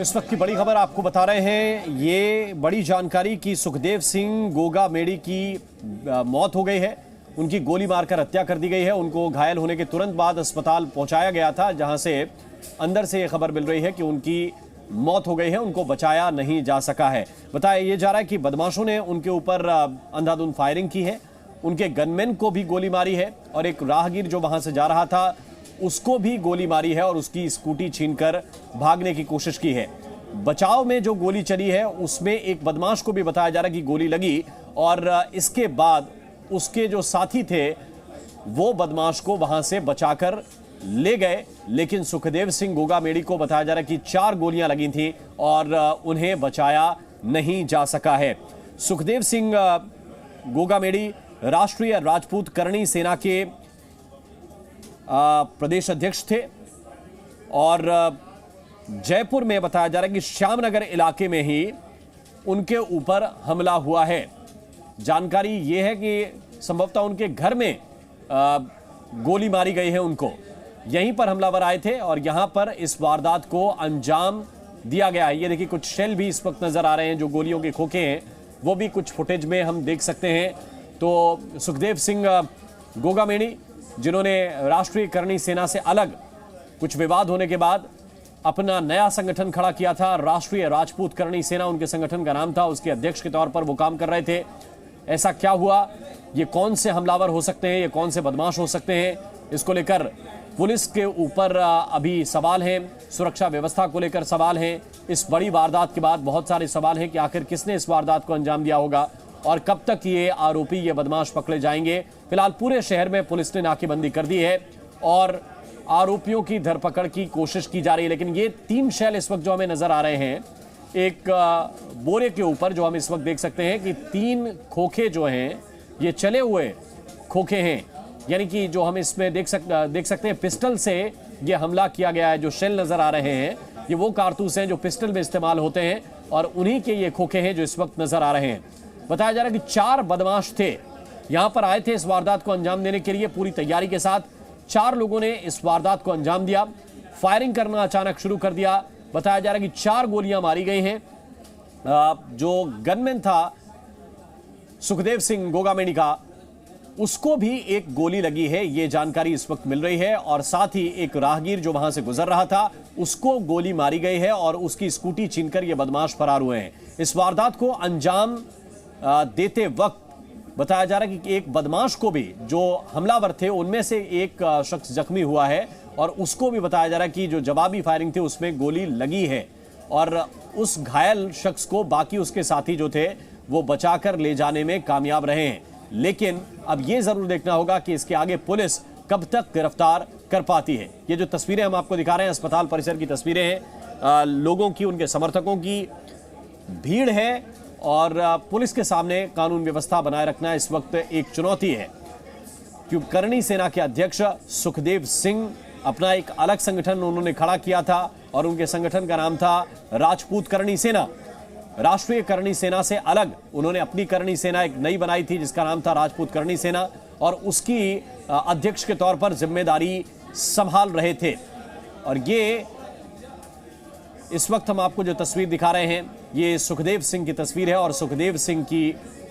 इस वक्त की बड़ी खबर आपको बता रहे हैं। ये बड़ी जानकारी कि सुखदेव सिंह गोगामेडी की मौत हो गई है। उनकी गोली मारकर हत्या कर दी गई है। उनको घायल होने के तुरंत बाद अस्पताल पहुंचाया गया था, जहां से अंदर से यह खबर मिल रही है कि उनकी मौत हो गई है, उनको बचाया नहीं जा सका है। बताया यह जा रहा है कि बदमाशों ने उनके ऊपर अंधाधुंध फायरिंग की है, उनके गनमैन को भी गोली मारी है और एक राहगीर जो वहां से जा रहा था उसको भी गोली मारी है और उसकी स्कूटी छीनकर भागने की कोशिश की है। बचाव में जो गोली चली है उसमें एक बदमाश को भी बताया जा रहा है कि गोली लगी और इसके बाद उसके जो साथी थे वो बदमाश को वहां से बचाकर ले गए, लेकिन सुखदेव सिंह गोगामेडी को बताया जा रहा है कि 4 गोलियां लगी थी और उन्हें बचाया नहीं जा सका है। सुखदेव सिंह गोगामेडी राष्ट्रीय राजपूत करणी सेना के प्रदेश अध्यक्ष थे और जयपुर में बताया जा रहा है कि श्यामनगर इलाके में ही उनके ऊपर हमला हुआ है। जानकारी यह है कि संभवतः उनके घर में गोली मारी गई है, उनको यहीं पर हमलावर आए थे और यहां पर इस वारदात को अंजाम दिया गया है। ये देखिए कुछ शेल भी इस वक्त नजर आ रहे हैं, जो गोलियों के खोखे हैं वो भी कुछ फुटेज में हम देख सकते हैं। तो सुखदेव सिंह गोगामेडी जिन्होंने राष्ट्रीय करणी सेना से अलग कुछ विवाद होने के बाद अपना नया संगठन खड़ा किया था, राष्ट्रीय राजपूत करणी सेना उनके संगठन का नाम था, उसके अध्यक्ष के तौर पर वो काम कर रहे थे। ऐसा क्या हुआ, ये कौन से हमलावर हो सकते हैं, ये कौन से बदमाश हो सकते हैं, इसको लेकर पुलिस के ऊपर अभी सवाल हैं, सुरक्षा व्यवस्था को लेकर सवाल हैं। इस बड़ी वारदात के बाद बहुत सारे सवाल हैं कि आखिर किसने इस वारदात को अंजाम दिया होगा और कब तक ये आरोपी, ये बदमाश पकड़े जाएंगे। फिलहाल पूरे शहर में पुलिस ने नाकेबंदी कर दी है और आरोपियों की धरपकड़ की कोशिश की जा रही है। लेकिन ये 3 शैल इस वक्त जो हमें नजर आ रहे हैं, एक बोरे के ऊपर जो हम इस वक्त देख सकते हैं कि 3 खोखे जो हैं ये चले हुए खोखे हैं, यानी कि जो हम इसमें देख सकते हैं पिस्टल से ये हमला किया गया है। जो शेल नजर आ रहे हैं ये वो कारतूस हैं जो पिस्टल में इस्तेमाल होते हैं और उन्हीं के ये खोखे हैं जो इस वक्त नजर आ रहे हैं। बताया जा रहा है कि 4 बदमाश थे, यहां पर आए थे इस वारदात को अंजाम देने के लिए पूरी तैयारी के साथ। 4 लोगों ने इस वारदात को अंजाम दिया, फायरिंग करना अचानक शुरू कर दिया। बताया जा रहा है कि 4 गोलियां मारी गई हैं। जो गनमैन था सुखदेव सिंह गोगामेडी का, उसको भी एक गोली लगी है, ये जानकारी इस वक्त मिल रही है और साथ ही एक राहगीर जो वहां से गुजर रहा था उसको गोली मारी गई है और उसकी स्कूटी छीनकर ये बदमाश फरार हुए हैं। इस वारदात को अंजाम देते वक्त बताया जा रहा है कि एक बदमाश को भी, जो हमलावर थे उनमें से एक शख्स जख्मी हुआ है और उसको भी बताया जा रहा है कि जो जवाबी फायरिंग थी उसमें गोली लगी है और उस घायल शख्स को बाकी उसके साथी जो थे वो बचाकर ले जाने में कामयाब रहे हैं। लेकिन अब ये जरूर देखना होगा कि इसके आगे पुलिस कब तक गिरफ्तार कर पाती है। ये जो तस्वीरें हम आपको दिखा रहे हैं अस्पताल परिसर की तस्वीरें हैं, लोगों की, उनके समर्थकों की भीड़ है और पुलिस के सामने कानून व्यवस्था बनाए रखना इस वक्त एक चुनौती है, क्योंकि करणी सेना के अध्यक्ष सुखदेव सिंह अपना एक अलग संगठन उन्होंने खड़ा किया था और उनके संगठन का नाम था राजपूत करणी सेना। राष्ट्रीय करणी सेना से अलग उन्होंने अपनी करणी सेना एक नई बनाई थी जिसका नाम था राजपूत करणी सेना और उसकी अध्यक्ष के तौर पर जिम्मेदारी संभाल रहे थे। और ये इस वक्त हम आपको जो तस्वीर दिखा रहे हैं ये सुखदेव सिंह की तस्वीर है और सुखदेव सिंह की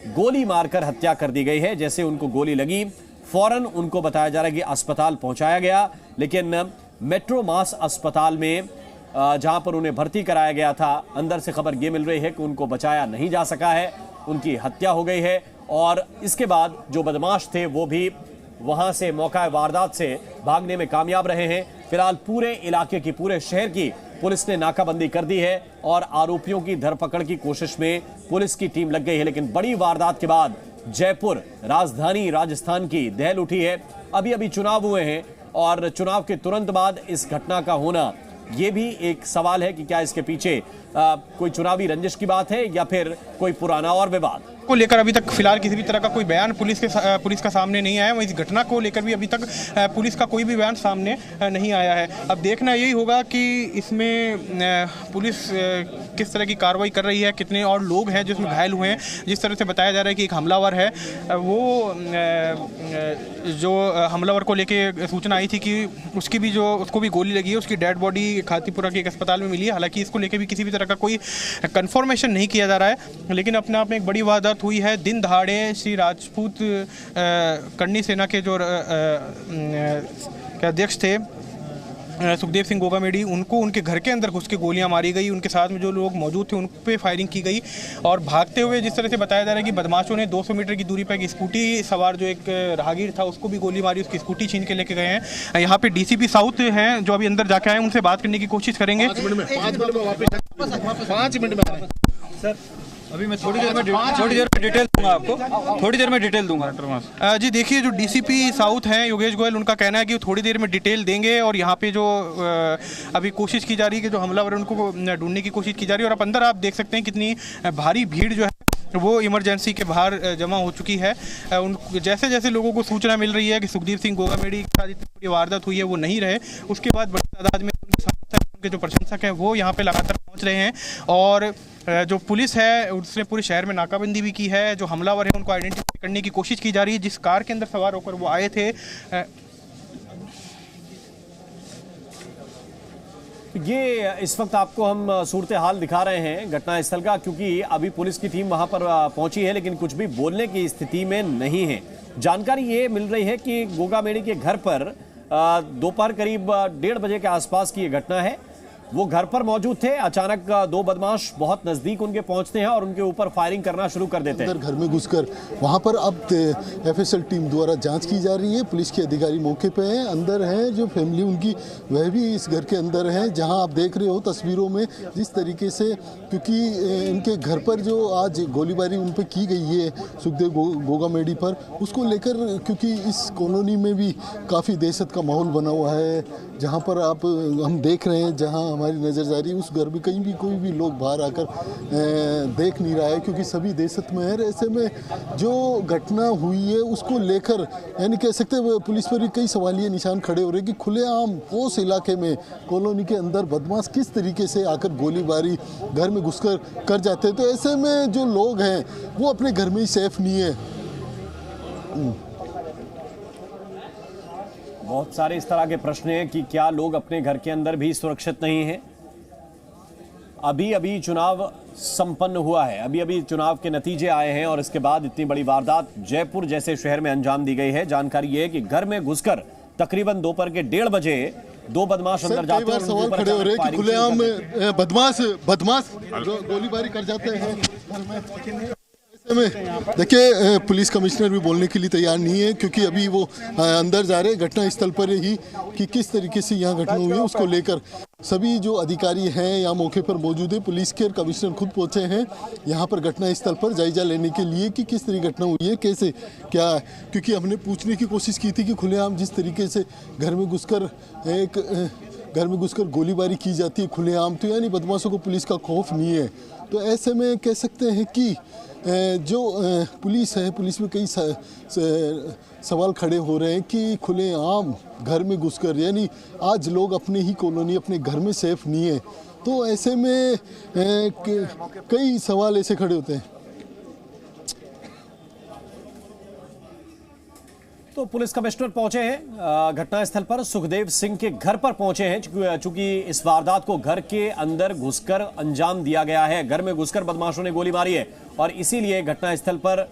गोली मारकर हत्या कर दी गई है। जैसे उनको गोली लगी फौरन उनको बताया जा रहा है कि अस्पताल पहुंचाया गया, लेकिन मेट्रो मास अस्पताल में जहां पर उन्हें भर्ती कराया गया था, अंदर से खबर ये मिल रही है कि उनको बचाया नहीं जा सका है, उनकी हत्या हो गई है और इसके बाद जो बदमाश थे वो भी वहां से मौका वारदात से भागने में कामयाब रहे हैं। फिलहाल पूरे इलाके की, पूरे शहर की पुलिस ने नाकाबंदी कर दी है और आरोपियों की धरपकड़ की कोशिश में पुलिस की टीम लग गई है। लेकिन बड़ी वारदात के बाद जयपुर, राजधानी राजस्थान की दहल उठी है। अभी अभी चुनाव हुए हैं और चुनाव के तुरंत बाद इस घटना का होना यह भी एक सवाल है कि क्या इसके पीछे कोई चुनावी रंजिश की बात है या फिर कोई पुराना और विवाद। को लेकर अभी तक फिलहाल किसी भी तरह का कोई बयान पुलिस का सामने नहीं आया। वहीं इस घटना को लेकर भी अभी तक पुलिस का कोई भी बयान सामने नहीं आया है। अब देखना यही होगा कि इसमें पुलिस किस तरह की कार्रवाई कर रही है, कितने और लोग हैं जिसमें घायल हुए हैं। जिस तरह से बताया जा रहा है कि एक हमलावर है, वो जो हमलावर को लेके सूचना आई थी कि उसको भी गोली लगी है, उसकी डेड बॉडी खातीपुरा के एक अस्पताल में मिली है। हालांकि इसको लेके भी किसी भी तरह का कोई कंफर्मेशन नहीं किया जा रहा है, लेकिन अपने आप में एक बड़ी वारदात हुई है। दिन दहाड़े श्री राजपूत करनी सेना के जो अध्यक्ष थे सुखदेव सिंह गोगामेडी, उनको उनके घर के अंदर घुस के गोलियां मारी गई। उनके साथ में जो लोग मौजूद थे उन पे फायरिंग की गई और भागते हुए जिस तरह से बताया जा रहा है कि बदमाशों ने 200 मीटर की दूरी पर एक स्कूटी सवार जो एक राहगीर था उसको भी गोली मारी, उसकी स्कूटी छीन के लेके गए हैं। यहाँ पे डीसीपी साउथ हैं जो अभी अंदर जाके आए, उनसे बात करने की कोशिश करेंगे। 5 मिनट में सर, अभी मैं थोड़ी देर में डिटेल दूंगा आपको, थोड़ी देर में डिटेल दूंगा। जी देखिए, जो डीसीपी साउथ हैं योगेश गोयल, उनका कहना है कि वो थोड़ी देर में डिटेल देंगे और यहाँ पे जो अभी कोशिश की जा रही है कि जो हमलावर उनको ढूंढने की कोशिश की जा रही है। और अब अंदर आप देख सकते हैं कितनी भारी भीड़ जो है वो इमरजेंसी के बाहर जमा हो चुकी है। उन जैसे जैसे लोगों को सूचना मिल रही है कि सुखदेव सिंह गोगामेडी के साथ इतनी बड़ी वारदात हुई है, वो नहीं रहे, उसके बाद बड़ी तादाद में उनके जो प्रशंसक हैं वो यहाँ पे लगातार पहुँच रहे हैं। और जो पुलिस है उसने पूरे शहर में नाकाबंदी भी की है। जो हमलावर है उनको आइडेंटिफाई करने की कोशिश की जा रही है, जिस कार के अंदर सवार होकर वो आए थे। ये इस वक्त आपको हम सूरत हाल दिखा रहे हैं घटनास्थल का, क्योंकि अभी पुलिस की टीम वहां पर पहुंची है लेकिन कुछ भी बोलने की स्थिति में नहीं है। जानकारी ये मिल रही है कि गोगामेडी के घर पर दोपहर करीब 1:30 बजे के आसपास की ये घटना है। वो घर पर मौजूद थे, अचानक 2 बदमाश बहुत नजदीक उनके पहुंचते हैं और उनके ऊपर फायरिंग करना शुरू कर देते हैं। घर में घुसकर वहां पर अब एफएसएल टीम द्वारा जांच की जा रही है। पुलिस के अधिकारी मौके पे हैं, अंदर हैं, जो फैमिली उनकी वह भी इस घर के अंदर है। जहां आप देख रहे हो तस्वीरों में जिस तरीके से, क्योंकि इनके घर पर जो आज गोलीबारी उन पर की गई है सुखदेव गोगामेडी पर, उसको लेकर क्योंकि इस कॉलोनी में भी काफ़ी दहशत का माहौल बना हुआ है। जहाँ पर हम देख रहे हैं, जहाँ हमारी नज़र जा रही है, उस घर में कहीं भी कोई भी लोग बाहर आकर देख नहीं रहा है, क्योंकि सभी दहशत में है। ऐसे में जो घटना हुई है उसको लेकर यानी कह सकते हैं पुलिस पर भी कई सवालिया निशान खड़े हो रहे हैं कि खुलेआम उस इलाके में कॉलोनी के अंदर बदमाश किस तरीके से आकर गोलीबारी घर में घुसकर कर जाते हैं। तो ऐसे में जो लोग हैं वो अपने घर में ही सेफ नहीं है। बहुत सारे इस तरह के प्रश्न हैं कि क्या लोग अपने घर के अंदर भी सुरक्षित नहीं हैं। अभी चुनाव संपन्न हुआ है, अभी चुनाव के नतीजे आए हैं और इसके बाद इतनी बड़ी वारदात जयपुर जैसे शहर में अंजाम दी गई है। जानकारी यह है कि घर में घुसकर तकरीबन दोपहर के 1:30 बजे 2 बदमाश अंदर जाते हैं और सवाल खड़े हो रहे हैं कि खुलेआम बदमाश गोलीबारी कर जाते हैं घर में। देखिए, पुलिस कमिश्नर भी बोलने के लिए तैयार नहीं है, क्योंकि अभी वो अंदर जा रहे हैं घटना स्थल पर ही कि किस तरीके से यहाँ घटना हुई है उसको लेकर सभी जो अधिकारी हैं यहाँ मौके पर मौजूद है। पुलिस के कमिश्नर खुद पहुँचे हैं यहाँ पर घटना स्थल पर जायजा लेने के लिए कि किस तरह घटना हुई है, कैसे क्या, क्योंकि हमने पूछने की कोशिश की थी कि खुलेआम जिस तरीके से घर में घुसकर गोलीबारी की जाती है खुलेआम, तो यानी बदमाशों को पुलिस का खौफ नहीं है। तो ऐसे में कह सकते हैं कि जो पुलिस है, पुलिस में कई सवाल खड़े हो रहे हैं कि खुलेआम घर में घुसकर, यानी आज लोग अपने ही कॉलोनी अपने घर में सेफ नहीं है। तो ऐसे में कई सवाल ऐसे खड़े होते हैं। तो पुलिस कमिश्नर पहुंचे हैं घटनास्थल पर, सुखदेव सिंह के घर पर पहुंचे हैं, चूंकि इस वारदात को घर के अंदर घुसकर अंजाम दिया गया है। घर में घुसकर बदमाशों ने गोली मारी है और इसीलिए घटनास्थल पर